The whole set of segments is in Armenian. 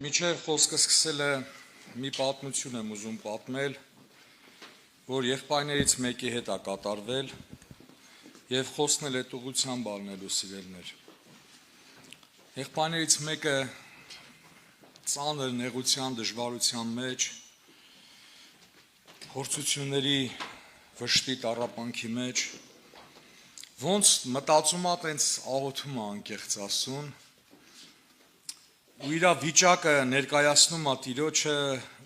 Միջև խոսքը սկսել է մի պատմություն եմ ուզում պատմել, որ եղբայրներից մեկի հետ է կատարվել եւ խոսնել այդ ուղղությամբ ալնելու սիրելներ։ Եղբայրներից մեկը ծանր նեղության դժվարության մեջ, փորձությունների վշտի տառապանքի մեջ, ոնց մտածում է տենց աղոթում է անկեղծ ասուն, ու իր վիճակը ներկայացնում է Տիրոջը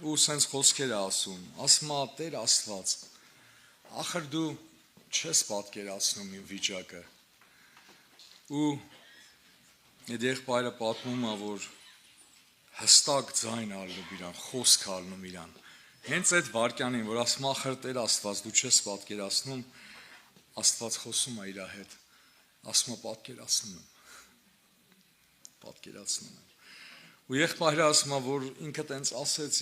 ու սենց խոսքեր է ասում է Տեր Աստված, ախր դու չես պատկերացնում իմ վիճակը, ու այդ եղբայրը պատմում է, որ հստակ ձայն ալնում իրան, խոսք ալնում իրան, հենց այդ վարքյանին, որ ասում ախր Տեր Աստված, դու չես պատկերացնում, Աստված խոսում է իր հետ, ասում է պատկերացնում եմ, ու եղբայրը ասում է, որ ինքը տենց ասեց,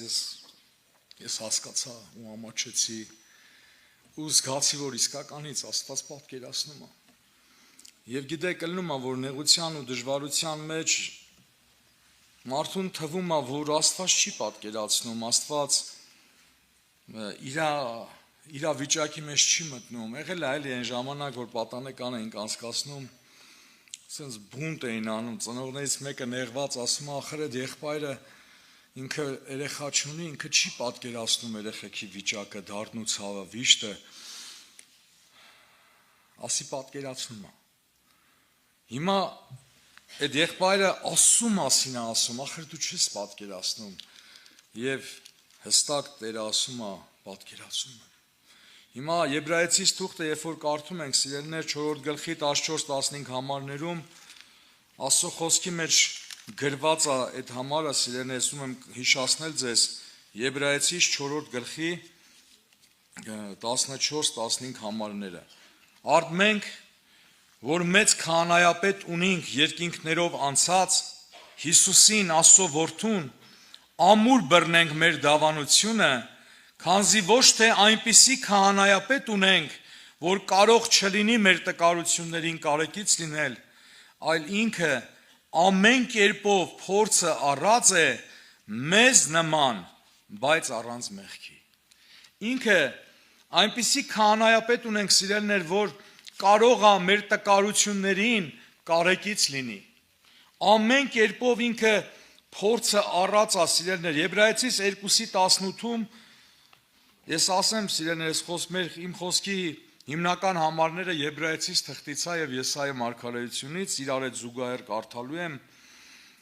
ես հասկացա ու ամաչեցի ու զգացի, որ իսկականից Աստված պատկերացնում է։ Եվ գիտեք, ելնում է, որ նեղության ու դժվարության մեջ մարդուն թվում է, որ Աստված չի պատկերացնում, Աստված իր վիճակի մեջ չի մտնում։ Եղել է էլի այն ժամանակ, որ պատանեկան էինք անցկացնում, սենց բունտ էին անում, ծնողներից մեկը նեղված ասում է, ախր այդ եղբայրը ինքը երեխա չունի, ինքը չի պատկերացնում երեխեքի վիճակը, դառն ու ցավը, վիշտը, ասի պատկերացնում է։ Հիմա այդ եղբայրը Աստծու մասին է ասում, ախր դու չես պատկերացնում, եւ հստակ Տերը ասում է, պատկերացնում եմ։ Հիմա Եբրայեցիս թուղթը, երբ որ կարդում ենք, սիրելիներ, 4 գլխի 14-15 համարներում Աստծո խոսքի մեջ գրված է այդ համարը, սիրելիներ, ուզում եմ հիշեցնել ձեզ, Եբրայեցիս 4 գլխի 14-15 համարները։ Արդ մենք, որ մեծ քահանայապետ ունենք երկինքներով անցած, Հիսուսին, Աստծո որդուն, ամուր բռնենք մեր դավանությունը, քանզի ոչ թե այնպիսի քահանայապետ ունենք, որ կարող չլինի մեր տկարություններին կարեկից լինել, այլ ինքը ամեն կերպով փորձը առած է մեզ նման, բայց առանց մեղքի։ Ինքը այնպիսի քահանայապետ ունենք, սիրելիներ, որ կարող է մեր տկարություններին կարեկից լինի։ Ամեն կերպով ինքը փորձը առած է, սիրելիներ, Եբրայեցիս 2:18-ում ես ասեմ, սիրելիներ, իմ խոսքի հիմնական համարները Եբրայեցիս թղթից է եւ Եսայի մարգարեությունից, իրար հետ զուգահեռ կարդալու եմ,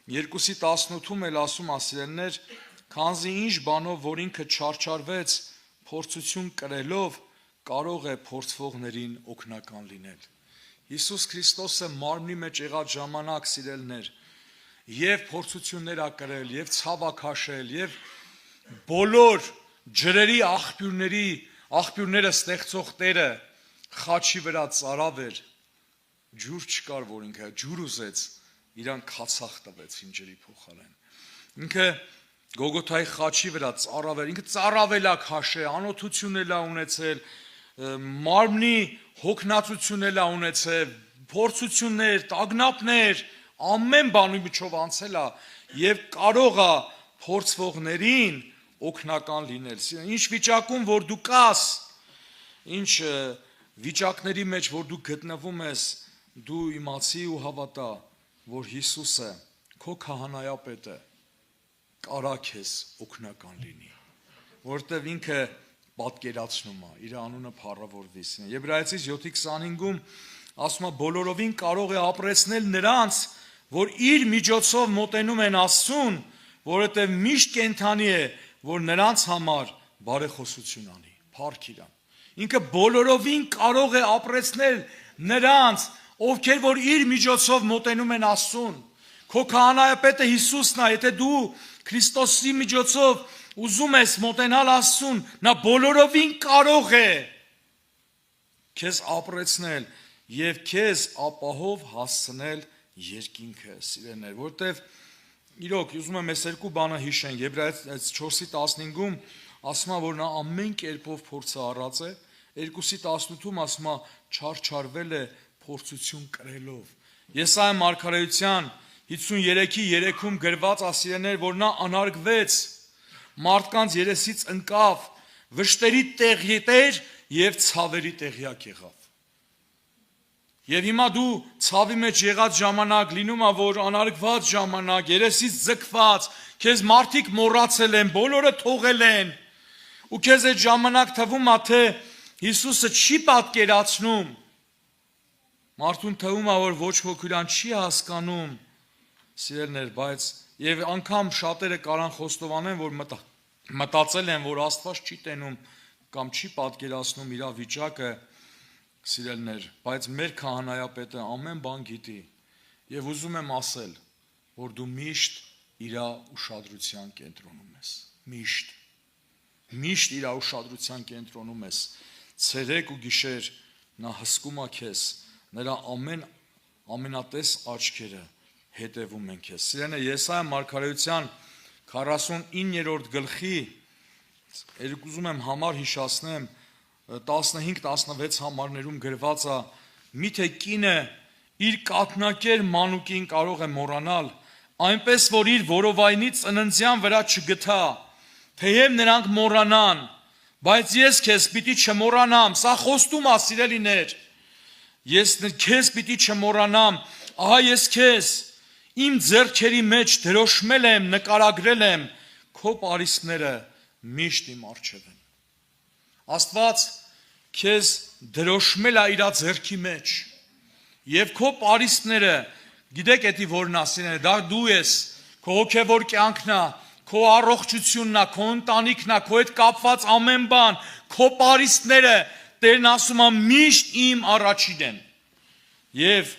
2:18-ում էլ ասում է, սիրելիներ, քանզի ինչ բանով, որ ինքը չարչարվեց փորձություն կրելով, կարող է փորձվողներին օգնական լինել։ Հիսուս Քրիստոսը մարմնի մեջ եղած ժամանակ, սիրելիներ, եւ փորձություններ ա կրել, եւ ցավ ա քաշել, եւ բոլոր ջրերի աղբյուրները ստեղծող Տերը խաչի վրա ծարավ էր, ջուր չկար, որ ինքը ջուր ուզեց, իրան քացախ տվեց հին ջրի փոխարեն։ Ինքը Գողգոթայի խաչի վրա ծարավ էր, ինքը ծարավել ա քաշել, անօթություններ ա ունեցել, մարմնի հոգնածություններ ա ունեցել, փորձություններ, տագնապներ, ամեն բանի միջով անցել ա եւ կարող ա փորձվողներին օգնական լինել։ Ինչ վիճակում, որ դու կաս, ինչ վիճակների մեջ, որ դու գտնվում ես, դու իմացի ու հավատա, որ Հիսուսը, քո քահանայապետը, կարա քեզ օգնական լինի, որտեվ ինքը պատկերացնում է, իր անունը փառավորվի։ Եբրայեցիս 7:25-ում ասում է, բոլորովին կարող է ապրեցնել նրանց, որ իր միջոցով մոտենում են Աստծուն, որովհետև միշտ կենդանի է, որ նրանց համար բարեխոսություն անի, փառք իրան։ Ինքը բոլորովին կարող է ապրեցնել նրանց, ովքեր որ իր միջոցով մոտենում են Աստծուն։ Քո քահանայապետը Հիսուսն է, եթե դու Քրիստոսի միջոցով ուզում ես մոտենալ Աստծուն, նա բոլորովին կարող է քեզ ապրեցնել եւ քեզ ապահով հասցնել երկինքը, սիրելիներ, որտեվ իրոք, ուզում եմ այս երկու բանը հիշենք, Եբրայեցիս 4:15-ում ասում է, որ նա ամեն կերպով փորձը առած է, 2:18-ում ասում է, չարչարվել է փորձություն կրելով։ Եսայի մարգարեության 53-ի 3-ում գրված ասիրներ, որ նա անարգվեց, մարդկանց երեսից ընկավ, վշտերի տեղյետեր և ցավերի տեղյակ եղավ։ Եվ հիմա դու ցավի մեջ եղած ժամանակ, լինում է, որ անարգված ժամանակ, երեսից ձգված, քեզ մարդիկ մոռացել են, բոլորը թողել են, ու քեզ այդ ժամանակ թվում է, թե Հիսուսը չի պատկերացնում, մարդուն թվում է, որ ոչ ոք իրան չի հասկանում, սիրելներ, բայց եւ անգամ շատերը կարան խոստովանեն, որ մտածել են, որ Աստված չի տենում կամ չի պատկերացնում իր վիճակը, սիրելներ, բայց մեր քահանայապետը ամեն բան գիտի եւ ուզում եմ ասել, որ դու միշտ իր ուշադրության կենտրոնում ես, միշտ իր ուշադրության կենտրոնում ես, ցերեկ ու գիշեր նա հսկում է քեզ, նրա ամենատես աչքերը հետևում են քեզ։ Սիրելիներ, Եսայիա մարգարեության 49-րդ գլխի, ուզում եմ համար հիշացնեմ, 15-16 համարներում գրված է, միթե կինը իր կաթնակեր մանուկին կարող է մոռանալ, այնպես որ իր որովայնի ծննդյան վրա չգթա, թեև նրանք մոռանան, բայց ես քեզ պիտի չմոռանամ, սա խոստում է, սիրելիներ, ես քեզ պիտի չմոռանամ, ահա ես քեզ իմ ձեռքերի մեջ դրոշմել եմ, նկարագրել եմ, քո պարիսպները միշտ իմ առջև են։ Աստված քեզ դրոշմել է իր ձեռքի մեջ, եւ քո պարիսպները, գիտեք էդի որն ասին, դա դու ես, քո հոգևոր կյանքն է, քո առողջությունն է, քո ընտանիքն է, քո հետ կապված ամեն բան, քո պարիսպները, Տերն ասում է միշտ իմ առաջին են։ Եվ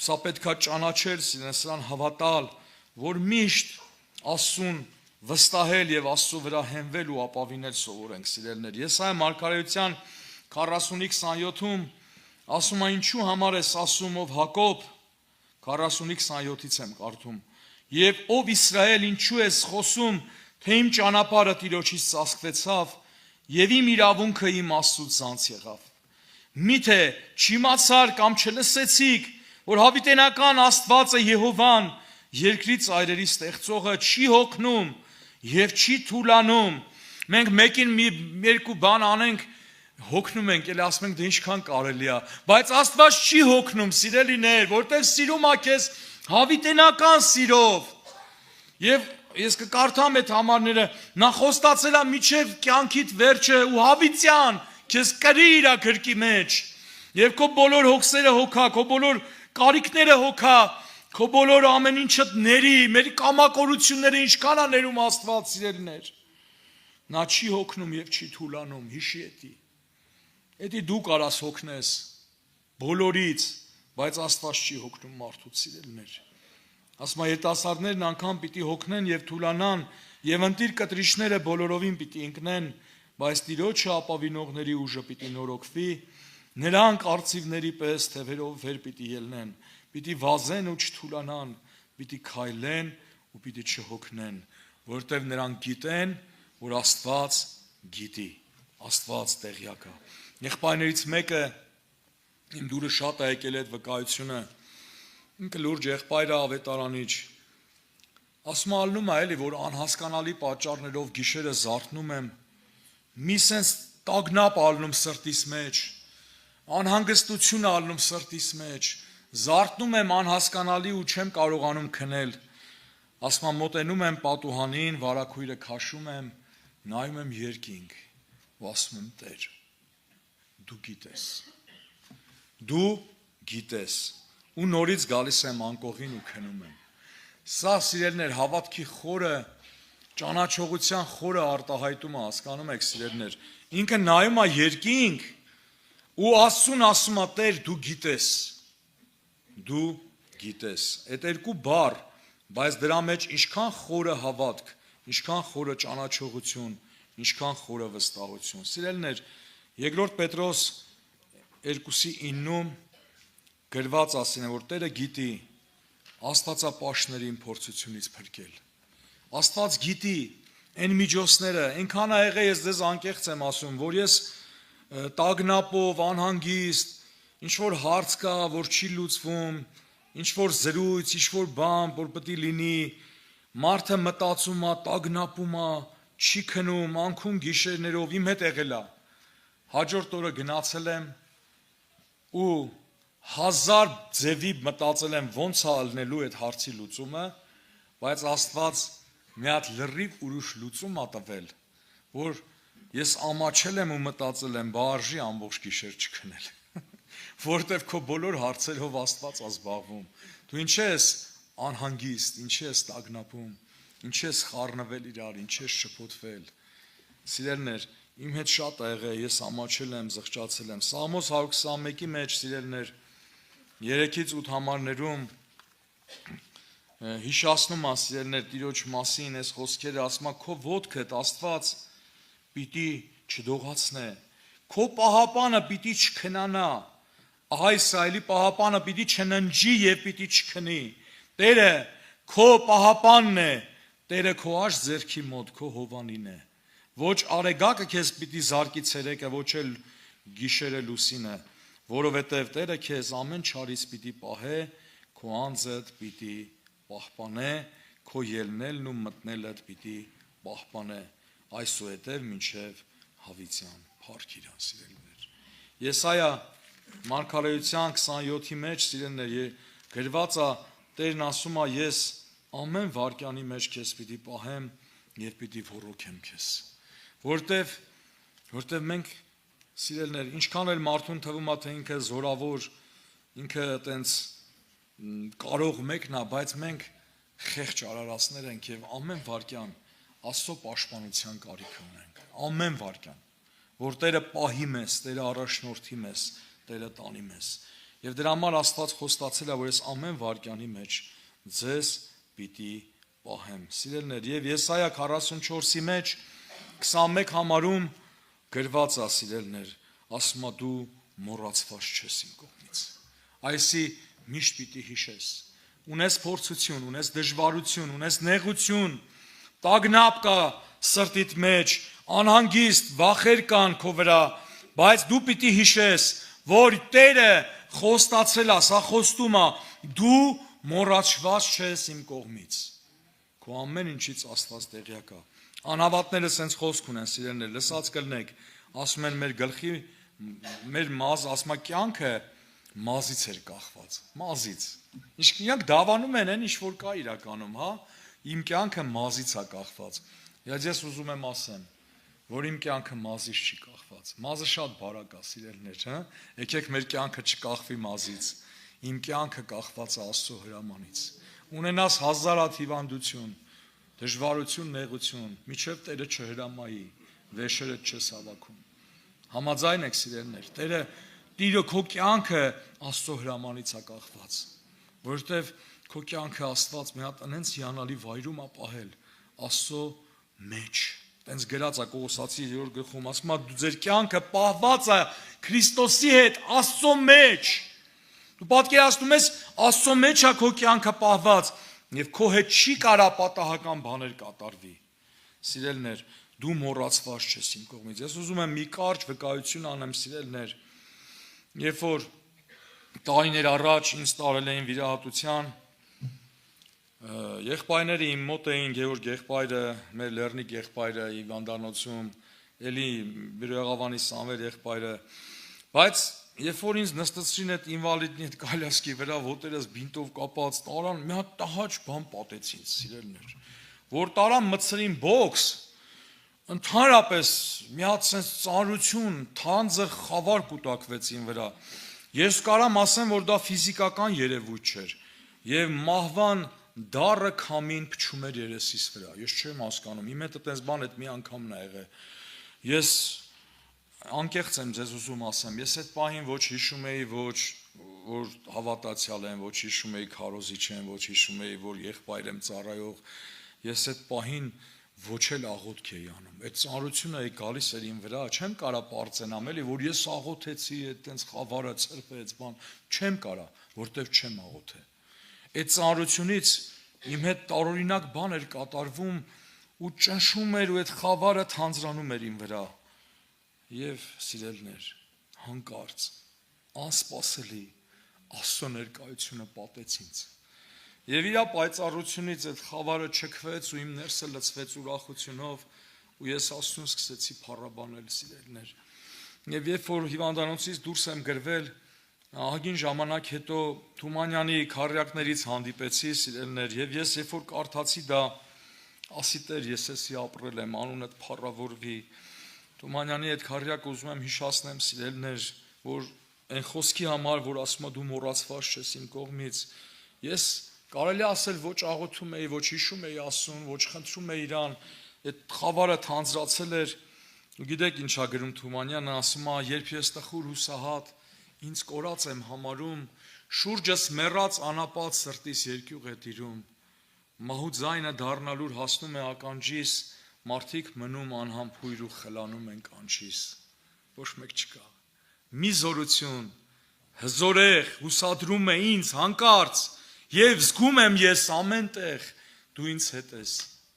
սա պետք է ճանաչել, սրան հավատալ, որ միշտ Աստծուն վստահել եւ Աստծո վրա հենվել ու ապավինել սովորենք, սիրելիներ։ Եսայիա մարգարեության 40:27-ում ասում է, ինչու համար ես ասում, ով Հակոբ, 40:27-ից եմ կարդում, եւ ով Իսրայել, ինչու ես խոսում, թե իմ ճանապարհը Տիրոջից ծածկվեցավ, եւ իմ իրավունքը իմ Աստծուց ցանց եղավ։ Միթե չիմացար կամ չլսեցիք, որ հավիտենական Աստվածը Եհովան, երկրի ծայրերի ստեղծողը, չի հոգնում եւ չի թուլանում։ Մենք մեկին երկու բան անենք, հոգնում ենք, էլ ասում ենք, դե ինչքան կարելի է, բայց Աստված չի հոգնում, սիրելիներ, որտեղ սիրում է քեզ հավիտենական սիրով։ Եվ ես կկարդամ այդ համարները, նա խոստացել է միջև կյանքիդ վերջը ու հավիտյան քեզ կրի իր գրկի մեջ, եւ քո բոլոր հոգսերը հոգա, քո բոլոր կարիքները հոգա, քո բոլոր ամեն ինչը ների, մեր կամակորությունները ինչքան է ներում Աստված, սիրելիներ։ Նա չի հոգնում եւ չի թուլանում, հիշի էդի դու կարաս հոգնես բոլորից, բայց Աստված չի հոգնում մարդուց, սիրելիներ։ Ասում է, երիտասարդներն անգամ պիտի հոգնեն եւ թուլանան, եւ ընտիր կտրիչները բոլորովին պիտի ընկնեն, բայց Տիրոջը ապավինողների ուժը պիտի նորոգվի, նրանք արծիվների պես թևերով վեր պիտի ելնեն, պիտի վազեն ու չթուլանան, պիտի քայլեն ու պիտի չհոգնեն, որտեղ նրանք գիտեն, որ Աստված գիտի, Աստված տեղյակ է։ Եղբայրներից մեկը, իմ դուրը շատ է եկել այդ վկայությունը, ինքը լուրջ եղբայր է, ավետարանիչ, ասում ալնում է էլի, որ անհասկանալի պատճառներով գիշերը զարթնում եմ, մի սենց տագնապ ալնում սրտիս մեջ, անհանգստություն ալնում սրտիս մեջ, զարթնում եմ անհասկանալի ու չեմ կարողանում քնել, ասում եմ մոտենում եմ պատուհանին, վարագույրը քաշում եմ, նայում եմ երկինք ու ասում եմ Տեր, դու գիտես, ու նորից գալիս եմ անկողին ու քնում եմ։ Սա, սիրելիներ, հավատքի խորը, ճանաչողության խորը արտահայտումը, հասկանում եք, սիրելիներ, ինքը նայում է երկինք ու Աստծուն ասում է Տեր, դու գիտես։ Այդ երկու բառ, բայց դրա մեջ ինչքան խորը հավատք, ինչքան խորը ճանաչողություն, ինչքան խորը վստահություն։ Սիրելիներ, Երկրորդ Պետրոս 2:9-ում գրված ասին է, որ Տերը գիտի աստվածապաշտներին փորձությունից փրկել։ Աստված գիտի այն միջոցները, այնքան ա եղել, ես ձեզ անկեղծ եմ ասում, որ ես տագնապով, անհանգիստ, ինչ որ հարց կա, որ չի լուծվում, ինչ որ զրույց, ինչ որ բան, որ պետք է լինի, մարդը մտածում է, տագնապում է, չի քնում, անքուն գիշերներով իմ հետ եղել է։ Հաջորդ օրը գնացել եմ ու 1000 ձևի մտածել եմ ոնց է ալնելու այդ հարցի լուծումը, բայց Աստված մի հատ լրիվ ուրիշ լուծում ա տվել, որ ես ամաչել եմ ու մտածել եմ, բա արժի ամբողջ գիշեր չքնել, որտեվ քո բոլոր հարցերով Աստված ա զբաղվում։ Դու ինչ ես անհանգիստ, ինչ ես տագնապում, ինչ ես խառնվել իրար, ինչ ես շփոթվել։ Սիրելիներ, իմ հետ շատ ա եղել, ես ամաչել եմ, զղջացել եմ։ Սաղմոս 121-ի մեջ, սիրելիներ, 3-ից 8 համարներում հիշացնում ա, սիրելիներ, Տիրոջ մասին այս խոսքերը, ասում ա, քո ոտքդ Աստված պիտի չդողացնե, քո պահապանը պիտի չքնանա, ահա Իսրայելի պահապանը պիտի չննջի եւ պիտի չքնի։ Տերը քո պահապանն է, Տերը քո աջ ձեռքի մոտ, քո հովանին է։ Ոչ արեգակը քեզ պիտի զարկի ցերեկը, ոչ էլ գիշերը լուսինը, որովհետև Տերը քեզ ամեն չարից պիտի պահե, քո անձդ պիտի պահպանե, քո ելնելն ու մտնելդ պիտի պահպանե, այսուհետև մինչև հավիտյան փառք իրան, սիրելիներ։ Եսայա մարգարեության 27-ի մեջ, սիրելիներ, գրված է, Տերն ասում է, ես ամեն վարքյանի մեջ քեզ պիտի պահեմ եւ պիտի ոռոգեմ քեզ։ Որտեվ մենք, սիրելիներ, ինչքան էլ մարդուն թվում է, թե ինքը զորավոր, ինքը այտենց կարող մեկն է, բայց մենք խեղճ արարածներ ենք եւ ամեն վարքյան Աստծո պաշտպանության կարիք ունենք։ Ամեն վարքյան, որ Տերը պահի մեզ, Տերը առաջնորդի մեզ, Տերը տանի մեզ։ Եվ դրա համար Աստված խոստացել է, որ ես ամեն վարքյանի մեջ ձեզ պիտի պահեմ։ Սիրելիներ, եւ Եսայա 44-ի մեջ 21 համարում գրված է, սիրելիներ, ասում է դու մոռացված չես իմ կողմից։ Այսի միշտ պիտի հիշես։ Ունես փորձություն, ունես դժվարություն, ունես նեղություն, տագնապ կա սրտիդ մեջ, անհանգիստ, վախեր կան քո վրա, բայց դու պիտի հիշես, որ Տերը խոստացել է, սա խոստում է, դու մոռացված չես իմ կողմից։ Քո ամեն ինչից Աստված տեղյակ է։ Անհավատները սենց խոսք ունեն, սիրելիներ, լսած կլնեք, ասում են մեր գլխի, մեր մազ, ասում է կյանքը մազից էր կախված, մազից։ Իսկ իրանք դավանում են, ինչ որ կա իրականում, հա, իմ կյանքը մազից է կախված։ Ես ուզում եմ ասեմ, որ իմ կյանքը մազից չի կախված։ Մազը շատ բարակ է, սիրելիներ, հա։ Եկեք մեր կյանքը չկախվի մազից։ Իմ կյանքը կախված է Աստծո հրամանից։ Ունենաս հազարաթիվ հիվանդություն, դժվարություն, նեղություն, միջև Տերը չհրամայի, վեշերը չես հավաքում։ Համաձայն եք, սիրելիներ, Տերը քո կյանքը Աստծո հրամանից է կախված, որովհետև քո կյանքը Աստված մի հատ այնց հիանալի վայրում է պահել, Աստծո մեջ։ Տենց գրած է Կողոսացի 3-րդ գլխում, ասում է դու ձեր կյանքը պահված է Քրիստոսի հետ Աստծո մեջ։ Դու պատկերացնում ես Աստծո մեջ է քո կյանքը պահված եւ քո հետ չի կարա պատահական բաներ կատարվի։ Սիրելիներ, դու մոռացված չես իմ կողմից։ Ես ուզում եմ մի կարճ վկայություն անեմ, սիրելիներ, երբ որ տարիներ առաջ ինձ տարել էին վիրահատության, եղբայրները իմ մոտ էին, Գևորգ եղբայրը, մեր Լեռնիկ եղբայրը Հիվանդանոցում, էլի Բիրոյաղավանի Սամվել եղբայրը, բայց երբ որ ինձ նստեցրին այդ ինվալիդի այդ կալյասկի վրա, ոտերս բինտով կապած, տարան մի հատ տհաճ բան պատեցին, սիրելիներ, որ տարան մտցրին բոքս, ընդհանրապես մի հատ sense ծանրություն, թանձր խավար կուտակվեց ին վրա։ Ես կարամ ասեմ, որ դա ֆիզիկական երևույթ չէր, եւ մահվան դառը քամին փչում էր երեսիս վրա։ Ես չեմ հասկանում, իմ հետ այդպես բան այդ մի անգամն ա եղել։ Ես անկեղծ եմ ձեզ ուզում ասեմ, ես այդ պահին ոչ հիշում էի, ոչ որ հավատացյալ եմ, ոչ հիշում էի քարոզիչ եմ, ոչ հիշում էի, որ եղբայր եմ ծառայող։ Ես այդ պահին ոչ էլ աղոթք էի անում։ Այդ ծանրությունը էի գալիս էր իմ վրա, չեմ կարա պարծենամ էլի, որ ես աղոթեցի, այդտենց խավարը ծրվեց, բան, չեմ կարա, որտեվ չեմ աղոթել։ Այդ ծանրությունից իմ հետ տարօրինակ բան էր կատարվում ու ճնշում էր ու այդ խավարը թանձրանում էր իմ վրա։ Եվ սիրելիներ, հանկարծ, անսպասելի, Աստծո ներկայությունը պատեց ինձ։ Եվ իր պայծառությունից այդ խավարը չքվեց ու իմ ներսը լցվեց ուրախությունով ու ես Աստծուն սկսեցի փառաբանել, սիրելիներ։ Եվ երբ որ հիվանդանոցից դուրս եմ գրվել, ահագին ժամանակ հետո Թումանյանի քառյակներից հանդիպեցի, սիրելիներ, եւ ես երբ որ կարդացի դա, ասի Տեր, ես էսի ապրել եմ, անունդ փառավորվի։ Թումանյանի այդ քառյակը ուզում եմ հիշացնեմ, սիրելիներ, որ այն խոսքի համար, որ ասում է դու մոռացված ես իմ կողմից, ես կարելի ասել ոչ աղոթում էի, ոչ հիշում էի Աստծուն, ոչ խնդրում էի իրան, այդ խավարը թանձրացել էր։ Ու գիտեք ինչ ա գրում Թումանյանը, ասում է, երբ ես տխուր հուսահատ, ինձ կորած եմ համարում, շուրջս մեռած անապատ սրտիս երկյուղ է տիրում, մահու ձայնը դառնալուր հասնում է ականջիս, մարդիկ մնում անհամբույր ու խլանում են կանչիս, ոչ մեկ չկա, մի զորություն, հզորեղ, հուսադրում է ինձ հանկարծ, և զգում եմ ես ամեն տեղ, դու ինձ հետ ես,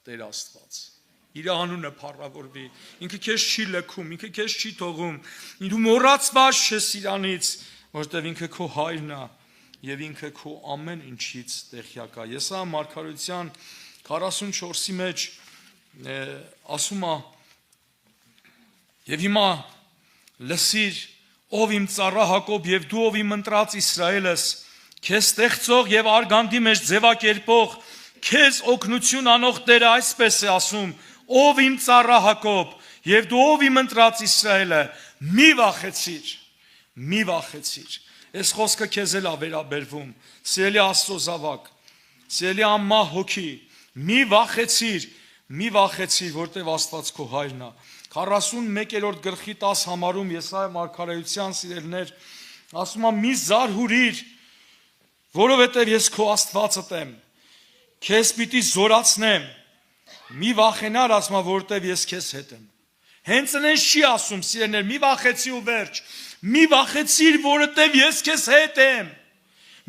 Տեր Աստված, իր անունը փառավորվի, ինքը քեզ չի լքում, ինքը քեզ չի թողում, դու մոռացված չես իրանից, որտև ինքը քո հայրն է, և ինքը քո ամեն ինչից տեղյակ է։ Եսայիա մարգարեության 44-ի մեջ ասում է. «Եվ հիմա լսիր, ով իմ ծառա Հակոբ եւ դու ով իմ ընտրած Իսրայելս, քեզ ստեղծող եւ արգանդի մեջ ձևակերպող, քեզ օգնություն անող Տերը այսպես է ասում. ով իմ ծառա Հակոբ եւ դու ով իմ ընտրած Իսրայելը, մի վախեցիր, մի վախեցիր»։ Այս խոսքը քեզ էլ է վերաբերվում, սիրելի Աստծո զավակ, սիրելի անմահ հոգի, մի վախեցիր, որտեվ Աստված քո հայրն է։ 41-րդ գլխի 10 համարում Եսայիա մարգարեության, սիրելիներ, ասում է մի զարհուրիր, որովհետև ես քո Աստվածդ եմ, քեզ պիտի զորացնեմ, մի վախենար, ասում է, որովհետև ես քեզ հետ եմ։ Հենց այնպես չի ասում, սիրելիներ, մի վախեցի ու վերջ, մի վախեցիր, որովհետև ես քեզ հետ եմ,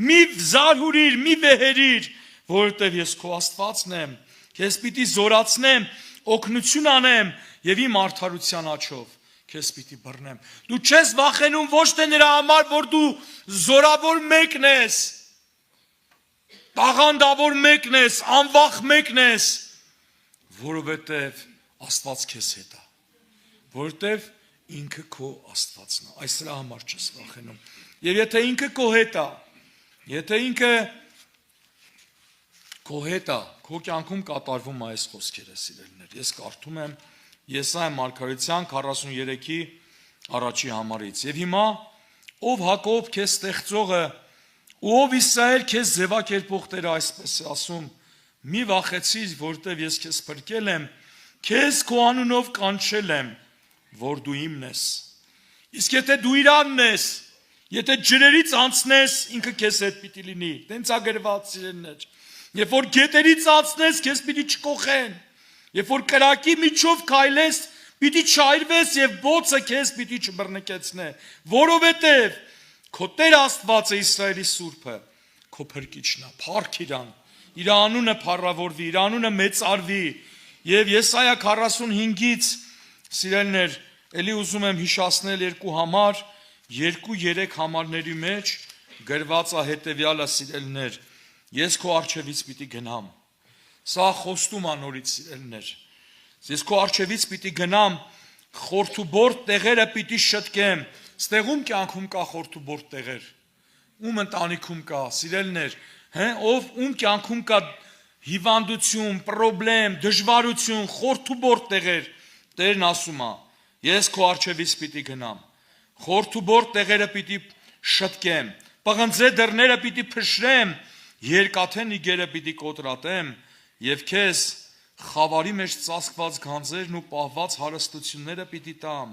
մի զարհուրիր, մի վեհերիր, որովհետև ես քո Աստվածն եմ, քեզ պիտի զորացնեմ, օգնություն անեմ եւ իմ արդարության աջով քեզ պիտի բռնեմ։ Դու չես վախենում ոչ թե նրա համար, որ դու զորավոր մեկն ես, տաղանդավոր մեկն ես, անվախ մեկն ես, որովհետև Աստված քեզ հետ է, որովհետև ինքը քո Աստվածն է, այս դրա համար չես վախենում։ Եվ եթե ինքը քո հետ է, եթե ինքը քո հետ է, քո կյանքում կատարվում է այս խոսքերը, սիրելիներ։ Ես կարդում եմ Եսայիա մարգարեության 43-ի առաջի համարից. «Եվ հիմա, ով Հակոբ քեզ ստեղծողը, ու ով Իսրայել քեզ ձևակերպող Տերը այսպես է ասում. մի վախեցիր, որտև ես քեզ փրկել եմ, քեզ քո անունով կանչել եմ, որ դու իմն ես։ Իսկ եթե դու իրանն ես, եթե ջրերից անցնես, ինքը քեզ հետ պիտի լինի»։ Տենց է գրված, սիրելիներ։ Երբ որ գետերից անցնես, քեզ պիտի չկոխեն։ Երբ որ կրակի միջով քայլես, պիտի չայրվես եւ բոցը քեզ պիտի չբռնկեցնե, որովհետեւ քո Տեր Աստվածը Իսրայելի Սուրբը քո փրկիչն է։ Փառք իրան, իր անունը փառավորվի, իր անունը մեծարվի։ Եվ Եսայիա 45-ից, սիրելիներ, ելի ուզում եմ հիշացնել երկու համար, 2-3 համարների մեջ գրված է հետևյալը, սիրելիներ. ես քո առջևից պիտի գնամ։ Սա խոստում է նորից, սիրելիներ։ Ես քո առջևից պիտի գնամ, խորթուբորտ տեղերը պիտի շտկեմ։ Ստեղում կյանքում կա խորթուբորտ տեղեր։ Ում ընտանիքում կա, սիրելիներ, ով ում կյանքում կա հիվանդություն, պրոբլեմ, դժվարություն, խորթուբորտ տեղեր։ Տերն ասում է, ես քո առջևից պիտի գնամ, խորթուբորտ տեղերը պիտի շտկեմ, պղնձե դռները պիտի փշրեմ, երկաթե նիգերը պիտի կոտրատեմ եւ քեզ խավարի մեջ ծածկված գանձերն ու պահված հարստությունները պիտի տամ,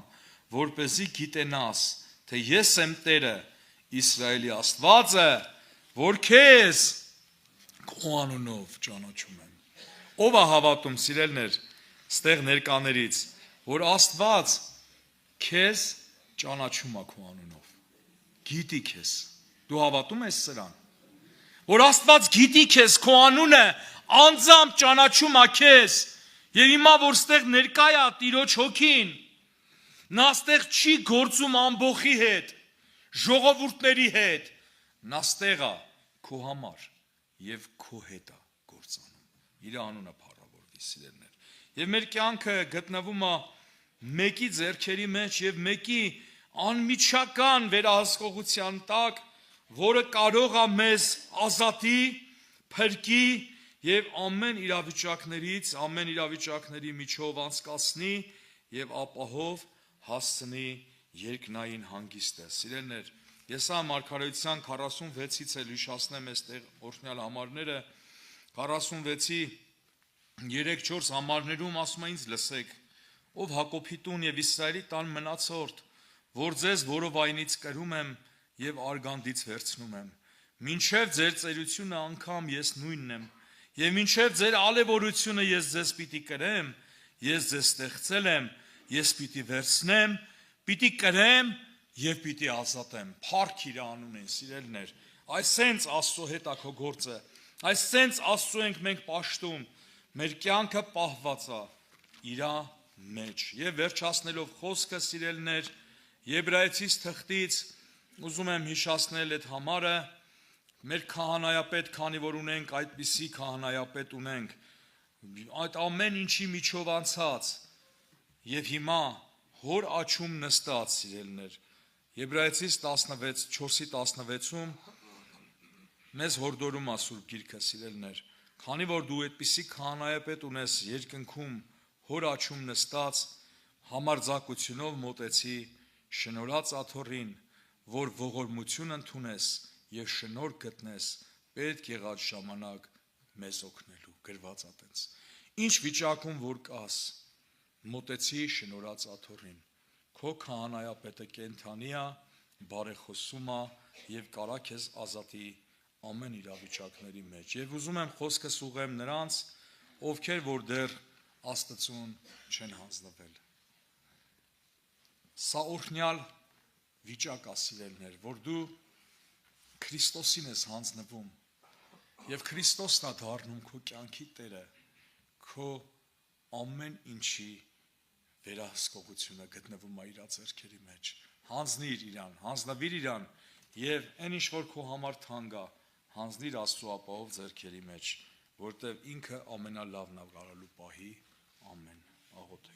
որպեսզի գիտենաս, թե ես եմ Տերը, Իսրայելի Աստվածը, որ քեզ քո անունով ճանաչում եմ։ Ով է հավատում, սիրելիներ, ստեղ ներկաներից, որ Աստված քեզ ճանաչում է քո անունով, գիտի քեզ։ Դու հավատում ես սրան, որ Աստված գիտի քեզ, քո անունը անձամբ ճանաչում է քեզ, եւ հիմա որ ստեղ ներկա է Տիրոջ հոգին, նա ստեղ չի գործում ամբոխի հետ, ժողովուրդների հետ, նա ստեղ է քո համար եւ քո հետ է գործանում։ Իր անունը փառավորվի, սիրելիներ։ Եվ մեր կյանքը գտնվում է մեկի ձեռքերի մեջ եւ մեկի անմիջական վերահսկողության տակ, որը կարող է մեզ ազատի, փրկի եւ ամեն իրավիճակների միջով անցկացնի եւ ապահով հասցնի երկնային հանգիստը։ Սիրելիներ, Եսայիա մարգարեության 46-ից էլ հիշացնեմ այստեղ օրհնյալ համարները, 46-ի 3-4 համարներում ասում է ինձ լսեք, ով Հակոբի տուն եւ Իսրայելի տան մնացորդ, որ ձեզ որովայնից կրում եմ եւ արգանդից վերցնում եմ, մինչեւ ձեր ծերությունը անգամ ես նույնն եմ, եւ մինչեւ ձեր ալևորությունը ես ձեզ պիտի կրեմ, ես ձեզ ստեղծել եմ, ես պիտի վերցնեմ, պիտի կրեմ եւ պիտի ազատեմ։ Փառք իր անունին, սիրելիներ։ Այսենց Աստծո հետ է քո գործը, այսենց Աստծո ենք մենք պաշտում, մեր կյանքը պահված է իր մեջ։ Եվ վերջացնելով խոսքը, սիրելիներ, Եբրայեցիս թղթից ուզում եմ հիշացնել այդ համարը, մեր քահանայապետ, քանի որ ունենք այդպիսի քահանայապետ ունենք, այդ ամեն ինչի միջով անցած եւ հիմա հոր աչում նստած, սիրելիներ, Եբրայեցիս 4:16-ում մեզ հորդորում է Սուրբ Գիրքը, սիրելիներ, քանի որ դու այդպիսի քահանայապետ ունես երկնքում հոր աչում նստած, համարձակությունով մոտեցի շնորհած աթոռին, որ ողորմություն ընդունես եւ շնորհ գտնես պետք եղած ժամանակ մեզ օգնելու, գրված է տենց։ Ինչ վիճակում որ կաս, մոտեցի շնորհած աթոռին, քո քահանայապետը կենթանի է, բարեխոսում է եւ կարա քեզ ազատի ամեն իրավիճակների մեջ։ Եվ ուզում եմ խոսքս ուղղեմ նրանց, ովքեր որ դեռ Աստծուն չեն հանձնվել։ Սա օրհնյալ վիճակ է, սիրելիներ, որ դու Քրիստոսին ես հանձնվում եւ Քրիստոսն է դառնում քո կյանքի Տերը, քո ամեն ինչի վերահսկողությունը գտնվում է իր ձեռքերի մեջ։ Հանձնիր իրան, հանձնվիր իրան եւ այն ինչ որ քո համար թանկ է, հանձնիր Աստծո ապահով ձեռքերի մեջ, որտեղ ինքը ամենալավն է գարալու պահի։ Ամեն։ Աղոթե